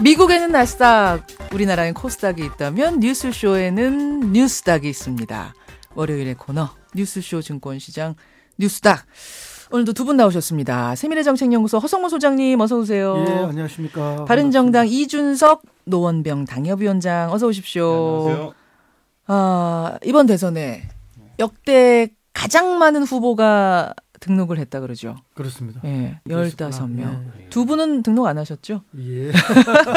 미국에는 나스닥, 우리나라엔 코스닥이 있다면 뉴스쇼에는 뉴스닥이 있습니다. 월요일의 코너 뉴스쇼 증권시장 뉴스닥. 오늘도 두 분 나오셨습니다. 세미래정책연구소 허성무 소장님 어서 오세요. 예, 안녕하십니까. 바른정당 이준석 노원병 당협위원장 어서 오십시오. 네, 아, 안녕하세요. 이번 대선에 역대 가장 많은 후보가 등록을 했다 그러죠. 그렇습니다. 예, 15명. 예. 두 분은 등록 안 하셨죠? 예.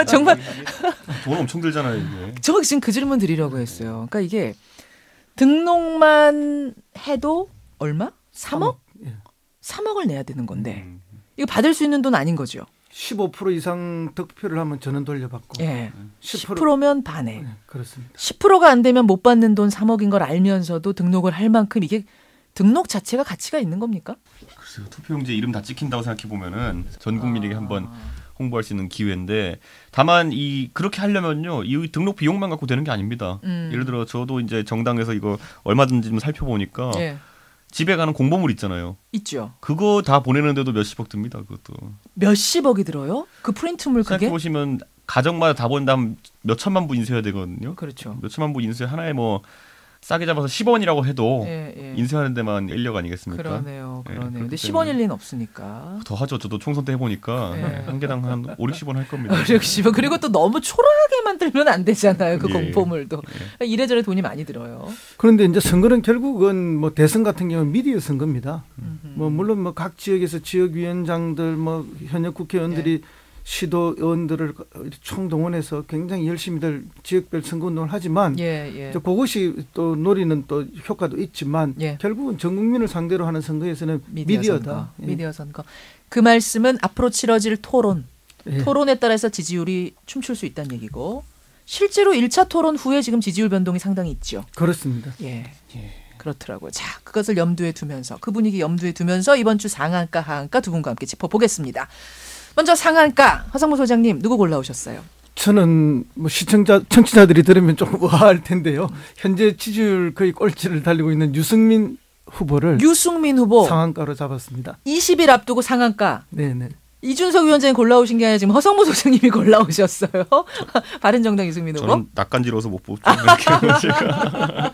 정말 돈 엄청 들잖아요, 이게. 저 지금 그 질문 드리려고 했어요. 그러니까 이게 등록만 해도 얼마? 3억? 예. 3억을 내야 되는 건데 이거 받을 수 있는 돈 아닌 거죠? 15% 이상 득표를 하면 전원 돌려받고. 예. 10%. 10%면 반액. 예, 그렇습니다. 10%가 안 되면 못 받는 돈 3억인 걸 알면서도 등록을 할 만큼 이게 등록 자체가 가치가 있는 겁니까? 글쎄요, 투표용지에 이름 다 찍힌다고 생각해 보면은 전 국민에게 한번 홍보할 수 있는 기회인데, 다만 그렇게 하려면요, 이 등록 비용만 갖고 되는 게 아닙니다. 예를 들어 저도 이제 정당에서 이거 얼마든지 좀 살펴보니까 예. 집에 가는 공보물 있잖아요. 있죠. 그거 다 보내는데도 몇십억 듭니다. 그것도. 몇십억이 들어요? 그 프린트물 생각해 그게? 보시면 가정마다 다 본다면 몇 천만 부 인쇄해야 되거든요. 그렇죠. 몇 천만 부 인쇄 하나에 뭐 싸게 잡아서 10원이라고 해도 예, 예. 인쇄하는 데만 인력 아니겠습니까? 그러네요. 예, 그러네요. 근데 그렇기 10원일 리는 없으니까. 더 하죠. 저도 총선 때 해보니까 네. 한 개당 한 5, 60원 할 겁니다. 60원. 그리고 또 너무 초라하게 만들면 안 되잖아요. 그 예. 공포물도. 이래저래 돈이 많이 들어요. 그런데 이제 선거는 결국은 뭐 대선 같은 경우는 미디어 선거입니다. 뭐 물론 뭐 각 지역에서 지역위원장들 뭐 현역 국회의원들이 시도 의원들을 총동원해서 굉장히 열심히들 지역별 선거운동을 하지만 예, 예. 그것이 또 노리는 또 효과도 있지만 예. 결국은 전 국민을 상대로 하는 선거에서는 미디어다. 선거. 예. 미디어 선거. 그 말씀은 앞으로 치러질 토론. 예. 토론에 따라서 지지율이 춤출 수 있다는 얘기고 실제로 1차 토론 후에 지금 지지율 변동이 상당히 있죠. 그렇습니다. 예. 그렇더라고요. 자, 그것을 염두에 두면서 그 분위기 염두에 두면서 이번 주 상한가 하한가 두 분과 함께 짚어보겠습니다. 먼저 상한가 허성무 소장님 누구 골라오셨어요? 저는 뭐 청취자들이 들으면 좀 우아할 텐데요. 현재 지지율 거의 꼴찌를 달리고 있는 유승민 후보를 유승민 후보 상한가로 잡았습니다. 20일 앞두고 상한가. 네네. 이준석 위원장이 골라오신 게 아니라 지금 허성무 소장님이 골라오셨어요. 바른정당 유승민 후보. 저는 낯간지러워서 못 뽑죠. 이렇게 제가.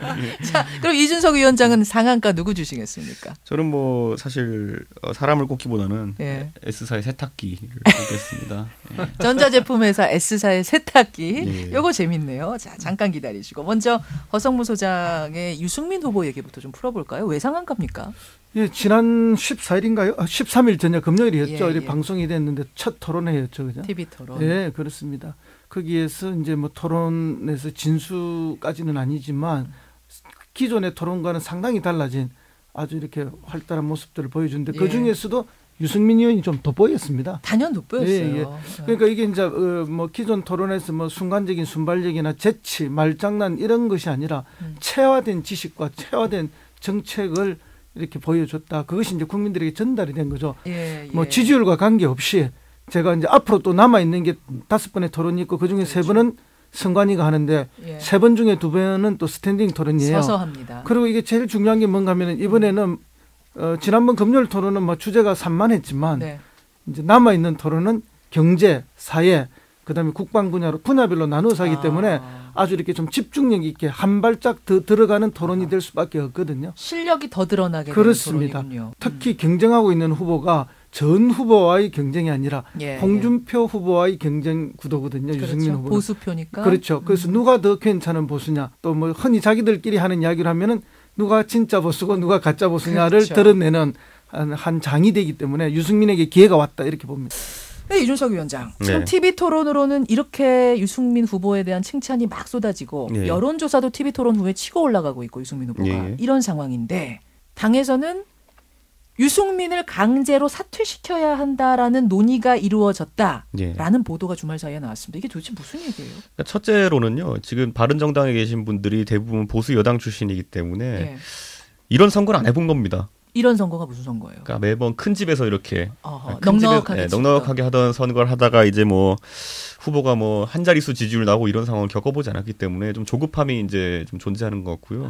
자, 그럼 이준석 위원장은 상한가 누구 주시겠습니까? 저는 뭐 사실 사람을 꼽기보다는 예. S사의 세탁기를 뽑겠습니다. 예. 전자제품 회사 S사의 세탁기. 예. 요거 재밌네요. 자, 잠깐 기다리시고 먼저 허성무 소장의 유승민 후보 얘기부터 좀 풀어볼까요? 왜 상한가입니까? 예, 지난 14일인가요? 13일 저녁 금요일이었죠. 예, 이렇게 예. 방송이 됐는데 첫 토론회였죠, 그죠? TV 토론. 예, 그렇습니다. 거기에서 이제 뭐 토론에서 진수까지는 아니지만 기존의 토론과는 상당히 달라진 아주 이렇게 활달한 모습들을 보여주는데 예. 그 중에서도 유승민 의원이 좀 돋보였습니다. 단연 돋보였어요. 예, 예. 그러니까 이게 이제 뭐 기존 토론에서 뭐 순간적인 순발력이나 재치, 말장난 이런 것이 아니라 체화된 지식과 체화된 정책을 이렇게 보여줬다. 그것이 이제 국민들에게 전달이 된 거죠. 예, 예. 뭐 지지율과 관계없이 제가 이제 앞으로 또 남아 있는 게 5번의 토론이 있고 그중에 그렇죠. 3번은 선관위가 하는데 예. 3번 중에 2번은 또 스탠딩 토론이에요. 서서 합니다. 그리고 이게 제일 중요한 게 뭔가 하면은 이번에는 지난번 금요일 토론은 뭐 주제가 산만했지만 네. 이제 남아 있는 토론은 경제, 사회, 그다음에 국방 분야별로 나누어서 하기 때문에 아주 이렇게 좀 집중력 있게 한 발짝 더 들어가는 토론이 될 수밖에 없거든요. 실력이 더 드러나게 그렇습니다. 되는 토론이군요. 특히 경쟁하고 있는 후보가 전 후보와의 경쟁이 아니라 예, 홍준표 후보와의 경쟁 구도거든요. 그렇죠. 유승민 후보. 보수표니까. 그렇죠. 그래서 누가 더 괜찮은 보수냐, 또 뭐 흔히 자기들끼리 하는 이야기를 하면은 누가 진짜 보수고 누가 가짜 보수냐를 그렇죠. 드러내는 한 장이 되기 때문에 유승민에게 기회가 왔다 이렇게 봅니다. 네, 이준석 위원장. 지금 네. TV 토론으로는 이렇게 유승민 후보에 대한 칭찬이 막 쏟아지고 네. 여론조사도 TV 토론 후에 치고 올라가고 있고 유승민 후보가 네. 이런 상황인데 당에서는 유승민을 강제로 사퇴시켜야 한다라는 논의가 이루어졌다라는 예. 보도가 주말 사이에 나왔습니다. 이게 도대체 무슨 얘기예요? 그러니까 첫째로는요, 지금 바른정당에 계신 분들이 대부분 보수 여당 출신이기 때문에 예. 이런 선거를 안 해본 겁니다. 이런 선거가 무슨 선거예요? 그러니까 매번 큰 집에서 이렇게 어허, 큰 넉넉하게, 집에서, 넉넉하게 하던 선거를 하다가 이제 뭐 후보가 뭐 한 자릿수 지지율 나오고 이런 상황을 겪어보지 않았기 때문에 좀 조급함이 이제 좀 존재하는 것 같고요.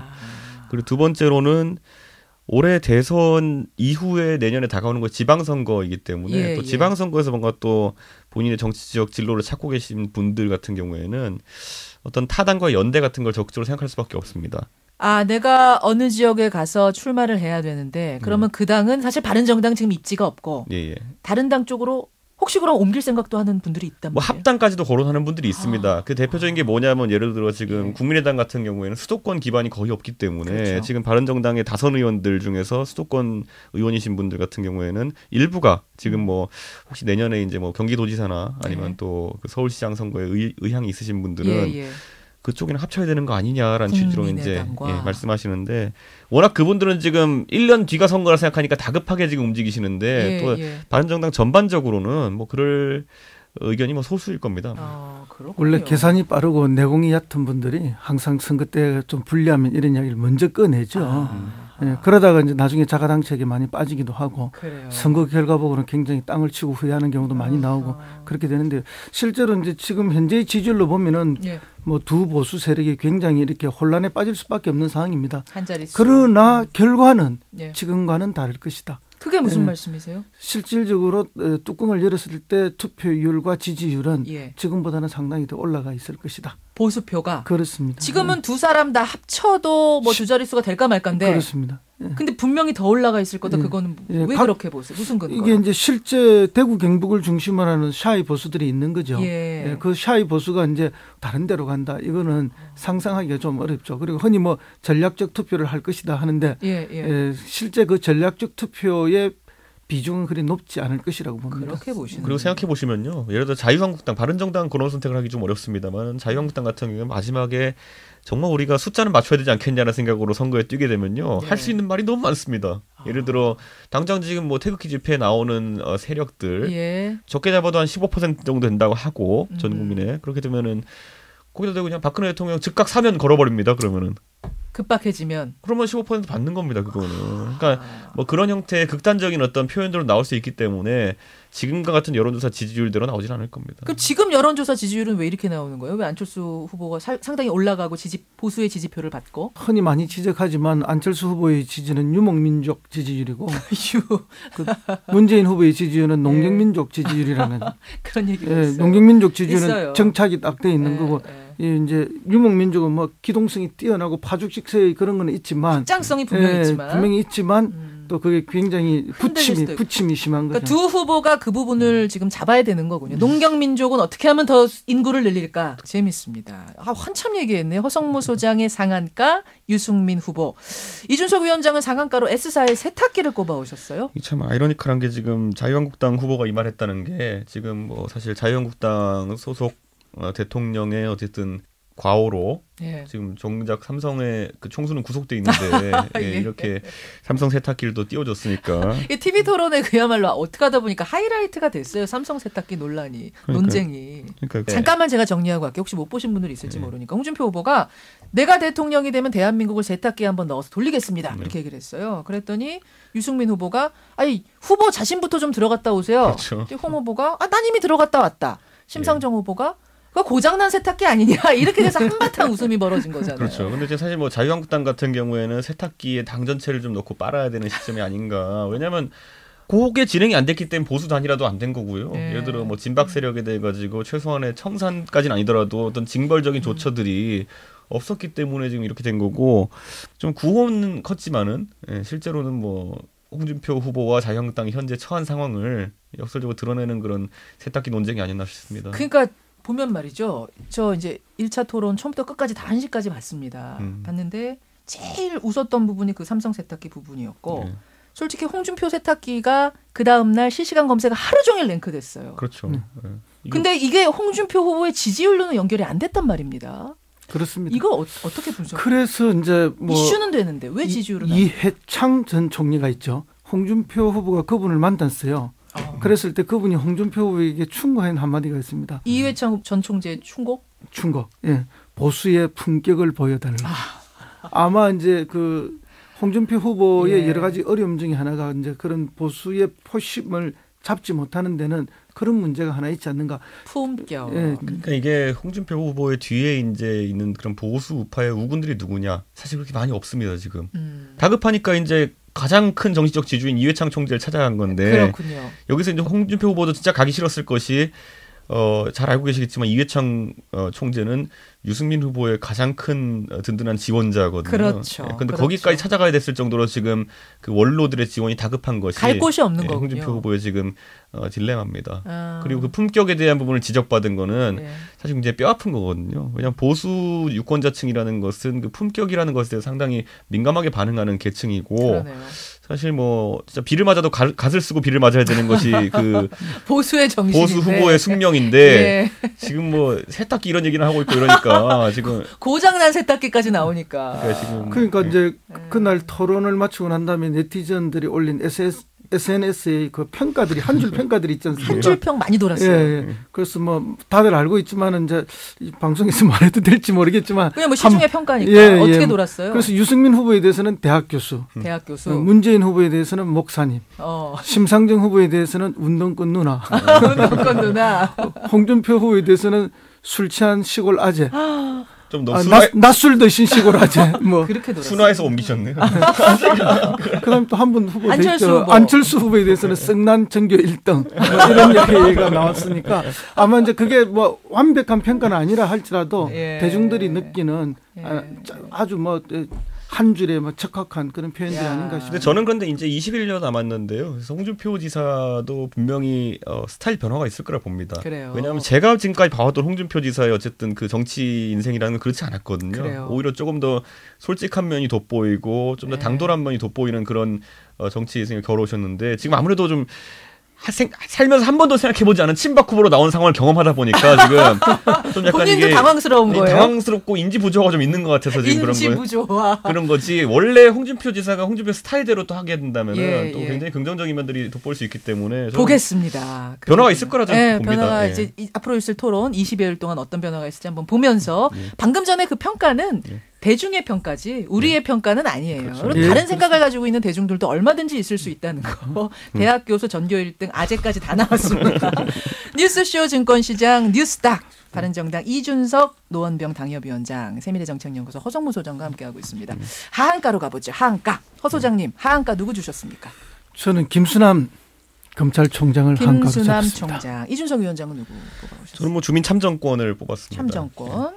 그리고 두 번째로는 올해 대선 이후에 내년에 다가오는 거 지방선거이기 때문에 예, 또 예. 지방선거에서 뭔가 또 본인의 정치적 진로를 찾고 계신 분들 같은 경우에는 어떤 타당과 연대 같은 걸 적극적으로 생각할 수밖에 없습니다. 아, 내가 어느 지역에 가서 출마를 해야 되는데 그러면 그 당은 사실 바른정당 지금 입지가 없고 예. 다른 당 쪽으로 혹시 그럼 옮길 생각도 하는 분들이 있단 말이에요? 뭐 합당까지도 거론하는 분들이 있습니다. 그 대표적인 게 뭐냐면 예를 들어 지금 국민의당 같은 경우에는 수도권 기반이 거의 없기 때문에 그렇죠. 지금 바른정당의 다선 의원들 중에서 수도권 의원이신 분들 같은 경우에는 일부가 지금 뭐 혹시 내년에 이제 뭐 경기도지사나 아니면 또 그 서울시장 선거에 의향이 있으신 분들은 그쪽이랑 합쳐야 되는 거 아니냐라는 취지로 이제 말씀하시는데 워낙 그분들은 지금 1년 뒤가 선거라 생각하니까 다급하게 지금 움직이시는데 또 바른정당 전반적으로는 뭐 그럴 의견이 뭐 소수일 겁니다. 원래 계산이 빠르고 내공이 얕은 분들이 항상 선거 때 좀 불리하면 이런 이야기를 먼저 꺼내죠. 예, 그러다가 이제 나중에 자가당착에 많이 빠지기도 하고 선거 결과 보고는 굉장히 땅을 치고 후회하는 경우도 많이 나오고 그렇게 되는데 실제로 이제 지금 현재의 지지율로 보면은 뭐 두 보수 세력이 굉장히 이렇게 혼란에 빠질 수밖에 없는 상황입니다. 한 자릿수. 그러나 결과는 지금과는 다를 것이다. 그게 무슨 말씀이세요? 실질적으로 뚜껑을 열었을 때 투표율과 지지율은 지금보다는 상당히 더 올라가 있을 것이다. 보수표가? 그렇습니다. 지금은 두 사람 다 합쳐도 뭐 두 자릿수가 될까 말까인데. 그렇습니다. 근데 분명히 더 올라가 있을 거다. 그거는 왜 그렇게 보세요? 무슨 근거로? 이게 이제 실제 대구 경북을 중심으로 하는 샤이 보수들이 있는 거죠. 그 샤이 보수가 이제 다른 데로 간다. 이거는 상상하기가 좀 어렵죠. 그리고 흔히 뭐 전략적 투표를 할 것이다 하는데 실제 그 전략적 투표의 비중은 그리 높지 않을 것이라고 봅니다. 그렇게 보시는. 그리고 생각해 보시면요. 예를 들어 자유한국당, 바른정당 그런 선택을 하기 좀 어렵습니다만 자유한국당 같은 경우는 마지막에 정말 우리가 숫자는 맞춰야 되지 않겠냐는 생각으로 선거에 뛰게 되면요. 할 수 있는 말이 너무 많습니다. 예를 들어 당장 지금 뭐 태극기 집회에 나오는 세력들 적게 잡아도 한 15% 정도 된다고 하고 전 국민에 그렇게 되면은 거기다 대고 그냥 박근혜 대통령 즉각 사면 걸어버립니다. 그러면은. 급박해지면 그러면 15% 받는 겁니다. 그거는. 그러니까 뭐 그런 형태의 극단적인 어떤 표현들로 나올 수 있기 때문에 지금과 같은 여론조사 지지율대로 나오진 않을 겁니다. 그럼 지금 여론조사 지지율은 왜 이렇게 나오는 거예요? 왜 안철수 후보가 상당히 올라가고 보수의 지지표를 받고? 흔히 많이 지적하지만 안철수 후보의 지지는 유목민족 지지율이고 그 문재인 후보의 지지율은 농경민족 지지율이라는 그런 얘기가 있어요. 농경민족 지지율은 있어요. 정착이 딱 돼 있는 거고 이제 유목민족은 뭐 기동성이 뛰어나고 파죽식세의 그런 건 있지만 확장성이 분명히 있지만 또 그게 굉장히 부침이 심한 거죠. 그러니까 두 후보가 그 부분을 지금 잡아야 되는 거군요. 농경민족은 어떻게 하면 더 인구를 늘릴까? 재밌습니다. 한참 얘기했네. 허성무 소장의 상한가, 유승민 후보. 이준석 위원장은 상한가로 S사의 세탁기를 꼽아오셨어요? 참 아이러니컬한 게 지금 자유한국당 후보가 이 말했다는 게 지금 뭐 사실 자유한국당 소속 대통령의 어쨌든 과오로 지금 정작 삼성의 그 총수는 구속돼 있는데 이렇게 삼성 세탁기를 또 띄워줬으니까 TV 토론에 그야말로 어떻게 하다 보니까 하이라이트가 됐어요. 삼성 세탁기 논란이 논쟁이. 잠깐만 제가 정리하고 갈게요. 혹시 못 보신 분들이 있을지 모르니까 홍준표 후보가 내가 대통령이 되면 대한민국을 세탁기에 한번 넣어서 돌리겠습니다. 이렇게 얘기를 했어요. 그랬더니 유승민 후보가 아니 후보 자신부터 좀 들어갔다 오세요. 그렇죠. 홍 후보가 난 이미 들어갔다 왔다. 심상정 후보가 그 고장난 세탁기 아니냐 이렇게 돼서 한바탕 웃음이 벌어진 거잖아요. 그렇죠. 근데 지금 사실 뭐 자유한국당 같은 경우에는 세탁기에 당전체를 좀 넣고 빨아야 되는 시점이 아닌가. 왜냐하면 그게 진행이 안 됐기 때문에 보수 단일화도 안 된 거고요. 예를 들어 뭐 진박 세력에 대해 가지고 최소한의 청산까지는 아니더라도 어떤 징벌적인 조처들이 없었기 때문에 지금 이렇게 된 거고 좀 구호는 컸지만은 실제로는 뭐 홍준표 후보와 자유한국당이 현재 처한 상황을 역설적으로 드러내는 그런 세탁기 논쟁이 아니었나 싶습니다. 그러니까 보면 말이죠. 저 이제 1차 토론 처음부터 끝까지 다 1시까지 봤습니다. 봤는데 제일 웃었던 부분이 그 삼성 세탁기 부분이었고 솔직히 홍준표 세탁기가 그 다음날 실시간 검색어 하루 종일 랭크됐어요. 그렇죠. 근데 이게 홍준표 후보의 지지율로는 연결이 안 됐단 말입니다. 그렇습니다. 이거 어떻게 분석해요? 그래서 이제 뭐 이슈는 되는데 왜 지지율은 이해창 전 총리가 있죠. 홍준표 후보가 그분을 만났어요. 그랬을 때 그분이 홍준표 후보에게 충고한 한마디가 있습니다. 이회창 전 총재 충고? 충고. 보수의 품격을 보여달라. 아마 이제 그 홍준표 후보의 여러 가지 어려움 중에 하나가 이제 그런 보수의 포심을 잡지 못하는 데는 그런 문제가 하나 있지 않는가. 품격. 그러니까 이게 홍준표 후보의 뒤에 이제 있는 그런 보수 우파의 우군들이 누구냐? 사실 그렇게 많이 없습니다 지금. 다급하니까 이제 가장 큰 정치적 지주인 이회창 총재를 찾아간 건데 그렇군요. 여기서 이제 홍준표 후보도 진짜 가기 싫었을 것이 잘 알고 계시겠지만 이회창 총재는 유승민 후보의 가장 큰 든든한 지원자거든요. 그렇죠. 그런데 그렇죠. 거기까지 찾아가야 됐을 정도로 지금 그 원로들의 지원이 다급한 것이 갈 곳이 없는 거군요. 홍준표 후보의 지금 딜레마입니다. 그리고 그 품격에 대한 부분을 지적받은 거는 사실 굉장히 뼈아픈 거거든요. 왜냐하면 보수 유권자층이라는 것은 그 품격이라는 것에 대해서 상당히 민감하게 반응하는 계층이고 그러네요. 사실 뭐 진짜 비를 맞아도 갓을 쓰고 비를 맞아야 되는 것이 그 보수의 정신인데 보수 후보의 숙명인데 지금 뭐 세탁기 이런 얘기를 하고 있고 이러니까 지금 고장난 세탁기까지 나오니까. 그러니까 이제 그날 토론을 마치고 난 다음에 네티즌들이 올린 SNS에 그 평가들이 한 줄 평가들이 있지 않습니까? 한 줄 평 많이 돌았어요. 예. 그래서 뭐 다들 알고 있지만은 이제 이 방송에서 말해도 될지 모르겠지만 그냥 뭐 시중에 평가니까 어떻게 돌았어요? 그래서 유승민 후보에 대해서는 대학 교수, 문재인 후보에 대해서는 목사님, 심상정 후보에 대해서는 운동권 누나, 운동권 누나, 홍준표 후보에 대해서는 술 취한 시골 아재. 좀 너무 낮술 드신 시골 아재. 뭐 그렇게 돌았어요. 순화해서 옮기셨네요. 그다음 또 한 분 후보 안철수 후보에 대해서는 성난 전교 1등 뭐 이런 얘기가 나왔으니까 아마 이제 그게 뭐 완벽한 평가는 아니라 할지라도 대중들이 느끼는 아주 뭐 한 줄에 뭐 적합한 그런 표현들이 아닌가 싶습니다. 근데 저는 그런데 이제 21년 남았는데요. 그래서 홍준표 지사도 분명히 스타일 변화가 있을 거라 봅니다. 그래요. 왜냐하면 제가 지금까지 봐왔던 홍준표 지사의 어쨌든 그 정치 인생이라는 건 그렇지 않았거든요. 그래요. 오히려 조금 더 솔직한 면이 돋보이고 좀 더 당돌한 면이 돋보이는 그런 정치 인생을 겨루셨는데 지금 아무래도 좀 살면서 한 번도 생각해보지 않은 친박 후보로 나온 상황을 경험하다 보니까 지금 좀 약간 본인도 이게 당황스러운 거예요. 당황스럽고 인지 부조화가 좀 있는 것 같아서 지금 그런 거예요. 인지 부조화. 그런 거지. 원래 홍준표 지사가 홍준표 스타일대로 또 하게 된다면은 또 굉장히 긍정적인 면들이 돋보일 수 있기 때문에 보겠습니다. 변화가 있을 거라 저는 봅니다. 변화가 이제 앞으로 있을 토론 20여일 동안 어떤 변화가 있을지 한번 보면서 방금 전에 그 평가는 대중의 평가지 우리의 평가는 아니에요. 그렇죠. 다른 그렇습니다. 생각을 가지고 있는 대중들도 얼마든지 있을 수 있다는 거. 대학 교수, 전교 1등, 아재까지 다 나왔습니다. 뉴스쇼 증권시장 뉴스닥. 바른정당 이준석 노원병 당협위원장, 세미래정책연구소 허정무 소장과 함께하고 있습니다. 하한가로 가보죠. 하한가. 허 소장님, 하한가 누구 주셨습니까? 저는 김수남 검찰총장을 하한가로 잡았습니다. 김수남 총장. 이준석 위원장은 누구 뽑아오셨어요? 저는 뭐 주민 참정권을 뽑았습니다. 참정권.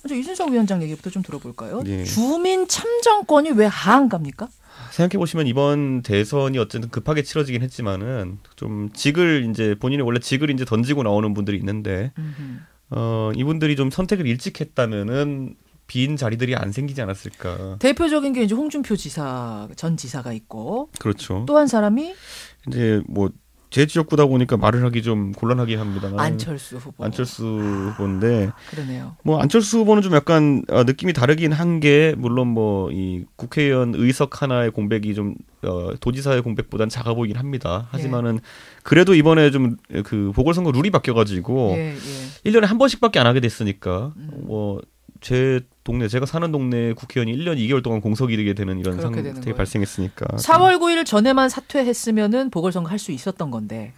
먼저 이준석 위원장 얘기부터 좀 들어볼까요? 예. 주민 참정권이 왜 하한가입니까? 생각해 보시면 이번 대선이 어쨌든 급하게 치러지긴 했지만은 좀 직을 이제 본인이 원래 직을 이제 던지고 나오는 분들이 있는데 이분들이 좀 선택을 일찍 했다면은 빈 자리들이 안 생기지 않았을까. 대표적인 게 이제 홍준표 전 지사가 있고, 그렇죠. 또 한 사람이 이제 뭐 제 지역구다 보니까 말을 하기 좀 곤란하긴 합니다. 안철수 후보인데, 그러네요. 뭐 안철수 후보는 좀 약간 느낌이 다르긴 한 게 물론 뭐 이 국회의원 의석 하나의 공백이 좀 도지사의 공백보다는 작아 보이긴 합니다. 하지만은 그래도 이번에 좀 그 보궐선거 룰이 바뀌어가지고 1년에 한 번씩밖에 안 하게 됐으니까 뭐. 제 동네 제가 사는 동네 국회의원이 1년 2개월 동안 공석이 되게 되는 이런 상태가 발생했으니까 4월 9일 전에만 사퇴했으면은 보궐선거 할 수 있었던 건데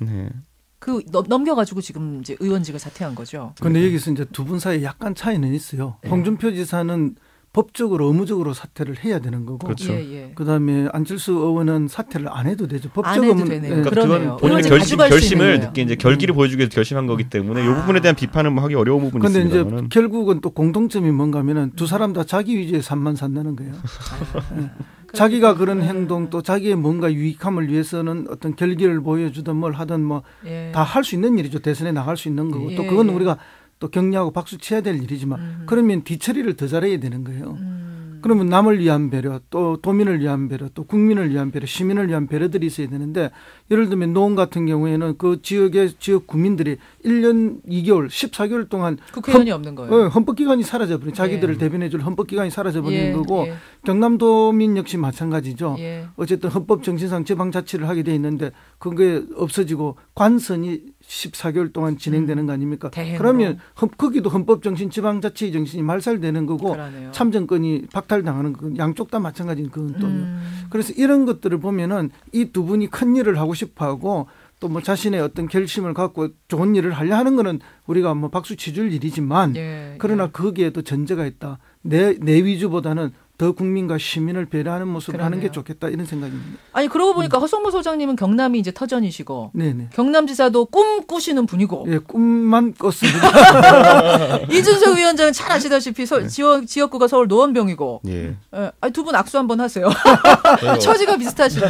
그 넘겨가지고 지금 이제 의원직을 사퇴한 거죠. 그런데 여기서 이제 두 분 사이에 약간 차이는 있어요. 홍준표 지사는 법적으로 의무적으로 사퇴를 해야 되는 거고, 그렇죠. 그다음에 안철수 의원은 사퇴를 안 해도 되죠. 법적으로 되네요. 그러니까 본인의 결심을 늦게 이제 결기를 보여주기 위해서 결심한 거기 때문에 이 부분에 대한 비판은 하기 어려운 부분이 있습니다. 그런데 이제 결국은 또 공통점이 뭔가면은 두 사람 다 자기 위주의 삶만 산다는 거예요. 자기가 그런 행동 또 자기의 뭔가 유익함을 위해서는 어떤 결기를 보여주든 뭘 하든 뭐 다 할 수 있는 일이죠. 대선에 나갈 수 있는 거고 또 그건 우리가 또 격려하고 박수 쳐야 될 일이지만 그러면 뒤처리를 더 잘해야 되는 거예요. 그러면 남을 위한 배려, 또 도민을 위한 배려, 또 국민을 위한 배려, 시민을 위한 배려들이 있어야 되는데 예를 들면 노원 같은 경우에는 그 지역 국민들이 1년 2개월, 14개월 동안 국회의원이 없는 거예요. 헌법기관이 사라져버린 자기들을 대변해줄 헌법기관이 사라져버리는 거고 경남도민 역시 마찬가지죠. 어쨌든 헌법 정신상 지방자치를 하게 돼 있는데 그게 없어지고 관선이 14개월 동안 진행되는 거 아닙니까? 대행으로. 그러면 거기도 헌법 정신, 지방자치 정신이 말살되는 거고 그러네요. 참정권이 박탈당하는 건 양쪽 다 마찬가지인 그건 또요. 그래서 이런 것들을 보면은 이 두 분이 큰 일을 하고 싶어하고 또 뭐 자신의 어떤 결심을 갖고 좋은 일을 하려 하는 거는 우리가 뭐 박수 치줄 일이지만 그러나 거기에도 전제가 있다. 내 위주보다는 더 국민과 시민을 배려하는 모습을 그러네요. 하는 게 좋겠다 이런 생각입니다. 아니 그러고 보니까 허성무 소장님은 경남이 이제 터전이시고 네네. 경남지사도 꿈 꾸시는 분이고 예, 꿈만 꿨습니다. 이준석 위원장은 잘 아시다시피 지역구가 서울 노원병이고 예. 두 분 악수 한번 하세요. 처지가 비슷하시네.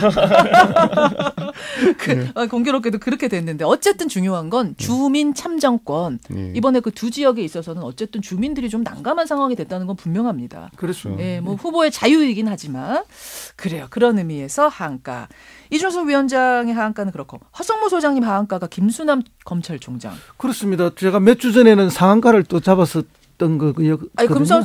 공교롭게도 그렇게 됐는데 어쨌든 중요한 건 주민 참정권. 이번에 그 두 지역에 있어서는 어쨌든 주민들이 좀 난감한 상황이 됐다는 건 분명합니다. 그렇습니다. 예, 뭐 후보의 자유이긴 하지만 그래요. 그런 의미에서 하한가. 이준석 위원장의 하한가는 그렇고 허성무 소장님 하한가가 김수남 검찰총장. 그렇습니다. 제가 몇 주 전에는 상한가를 또 잡았었던 거거든요. 아니 검찰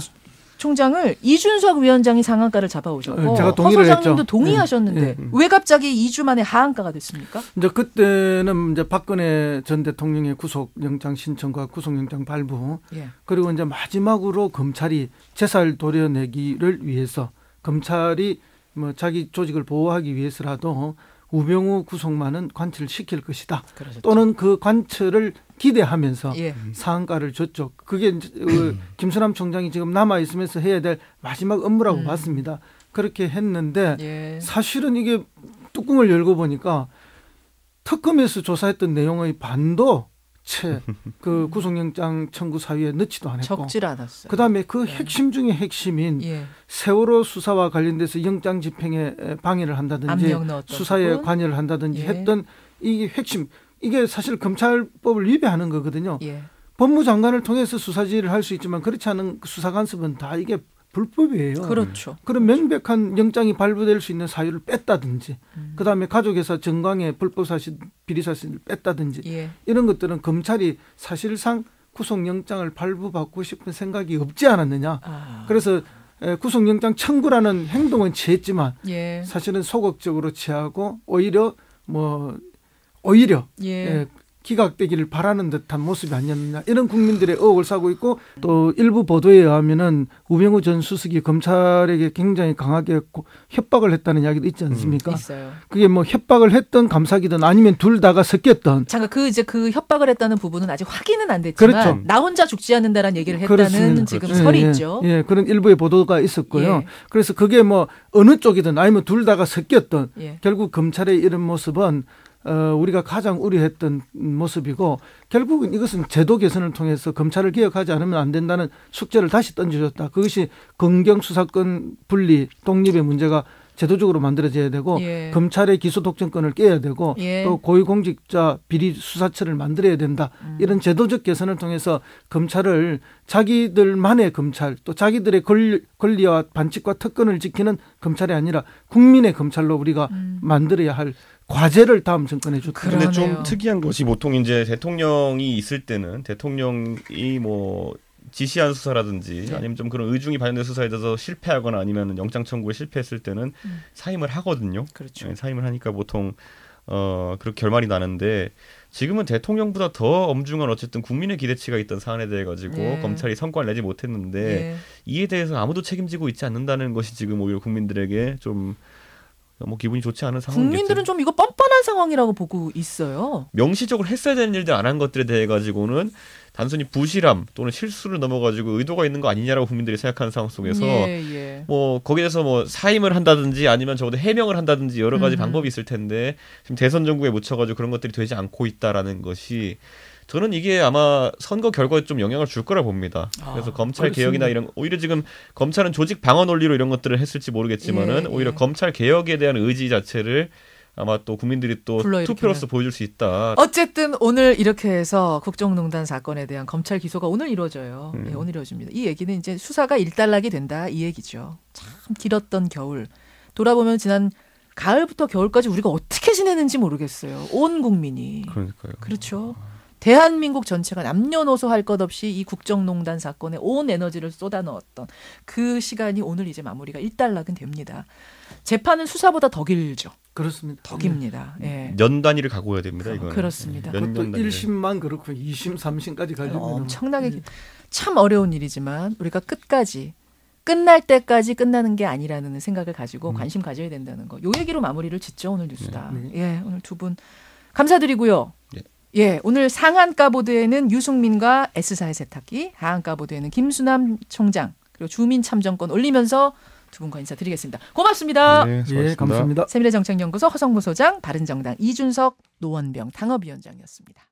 총장을 이준석 위원장이 상한가를 잡아오셨고 제가 동의를 허 소장님도 했죠. 동의하셨는데 왜 갑자기 2주 만에 하한가가 됐습니까? 이제 그때는 이제 박근혜 전 대통령의 구속영장 신청과 구속영장 발부 그리고 이제 마지막으로 검찰이 재살 도려내기를 위해서 검찰이 뭐 자기 조직을 보호하기 위해서라도 우병우 구속만은 관철을 시킬 것이다. 그러셨죠. 또는 그 관철을 기대하면서 상한가를 줬죠. 그게 김수남 총장이 지금 남아있으면서 해야 될 마지막 업무라고 봤습니다. 그렇게 했는데 사실은 이게 뚜껑을 열고 보니까 특검에서 조사했던 내용의 반도 채 그 구속영장 청구 사유에 넣지도 않았고 적질 않았어요. 그다음에 그 핵심 중에 핵심인 세월호 수사와 관련돼서 영장 집행에 방해를 한다든지 수사에 부분? 관여를 한다든지 했던 이게 핵심 이게 사실 검찰법을 위배하는 거거든요. 법무장관을 통해서 수사지휘를 할 수 있지만 그렇지 않은 수사간섭은 다 이게 불법이에요. 그렇죠. 그런 명백한 영장이 발부될 수 있는 사유를 뺐다든지 그다음에 가족회사 정광의 불법사실 비리사실을 뺐다든지 이런 것들은 검찰이 사실상 구속영장을 발부받고 싶은 생각이 없지 않았느냐. 그래서 구속영장 청구라는 행동은 취했지만 사실은 소극적으로 취하고 오히려 기각되기를 바라는 듯한 모습이 아니었느냐 이런 국민들의 의혹을 사고 있고 또 일부 보도에 의하면은 우병우 전 수석이 검찰에게 굉장히 강하게 협박을 했다는 이야기도 있지 않습니까? 있어요. 그게 뭐 협박을 했던 감사기든 아니면 둘 다가 섞였던. 잠깐 그 협박을 했다는 부분은 아직 확인은 안 됐지만 그렇죠. 나 혼자 죽지 않는다라는 얘기를 했다는 그렇습니다. 지금 설이 있죠. 그런 일부의 보도가 있었고요. 그래서 그게 뭐 어느 쪽이든 아니면 둘 다가 섞였던 결국 검찰의 이런 모습은 우리가 가장 우려했던 모습이고 결국은 이것은 제도 개선을 통해서 검찰을 개혁하지 않으면 안 된다는 숙제를 다시 던져줬다. 그것이 검경수사권 분리 독립의 문제가 제도적으로 만들어져야 되고 검찰의 기소 독점권을 깨야 되고 또 고위공직자 비리 수사처를 만들어야 된다. 이런 제도적 개선을 통해서 검찰을 자기들만의 검찰 또 자기들의 권리와 반칙과 특권을 지키는 검찰이 아니라 국민의 검찰로 우리가 만들어야 할 과제를 다음 정권에 줬다. 그런데 좀 특이한 것이 보통 이제 대통령이 있을 때는 대통령이 뭐 지시한 수사라든지 아니면 좀 그런 의중이 반영된 수사에 대해서 실패하거나 아니면 영장 청구에 실패했을 때는 사임을 하거든요. 그렇죠. 사임을 하니까 보통 그렇게 결말이 나는데 지금은 대통령보다 더 엄중한 어쨌든 국민의 기대치가 있던 사안에 대해 가지고 검찰이 성과를 내지 못했는데 이에 대해서 아무도 책임지고 있지 않는다는 것이 지금 오히려 국민들에게 좀 기분이 좋지 않은 상황이겠죠. 국민들은 좀 이거 뻔뻔한 상황이라고 보고 있어요. 명시적으로 했어야 되는 일들 안 한 것들에 대해 가지고는 단순히 부실함 또는 실수를 넘어가지고 의도가 있는 거 아니냐라고 국민들이 생각하는 상황 속에서 거기에서 사임을 한다든지 아니면 적어도 해명을 한다든지 여러 가지 방법이 있을 텐데 지금 대선 정국에 묻혀가지고 그런 것들이 되지 않고 있다라는 것이 저는 이게 아마 선거 결과에 좀 영향을 줄 거라 봅니다. 그래서 검찰 개혁이나 이런 오히려 지금 검찰은 조직 방어 논리로 이런 것들을 했을지 모르겠지만은 오히려 검찰 개혁에 대한 의지 자체를 아마 또 국민들이 또 투표로서 보여줄 수 있다. 어쨌든 오늘 이렇게 해서 국정농단 사건에 대한 검찰 기소가 오늘 이루어져요. 오늘 이루어집니다. 이 얘기는 이제 수사가 일단락이 된다 이 얘기죠. 참 길었던 겨울. 돌아보면 지난 가을부터 겨울까지 우리가 어떻게 지내는지 모르겠어요. 온 국민이. 그러니까요. 그렇죠. 대한민국 전체가 남녀노소 할 것 없이 이 국정농단 사건에 온 에너지를 쏟아넣었던 그 시간이 오늘 이제 마무리가 일단락은 됩니다. 재판은 수사보다 더 길죠. 그렇습니다. 더 깁니다. 년 단위를 갖고 해야 됩니다. 이거는. 그렇습니다. 그것도 1심만 그렇고 2심, 3심까지 가려면 엄청나게 참 어려운 일이지만 우리가 끝까지 끝날 때까지 끝나는 게 아니라는 생각을 가지고 관심 가져야 된다는 거. 요 얘기로 마무리를 짓죠. 오늘 뉴스다. 오늘 두 분 감사드리고요. 오늘 상한가 보드에는 유승민과 S사의 세탁기, 하한가 보드에는 김수남 총장 그리고 주민 참정권 올리면서 두 분과 인사드리겠습니다. 고맙습니다. 네, 예, 감사합니다. 세미래정책연구소 허성무 소장, 바른정당 이준석 노원병 당협위원장이었습니다.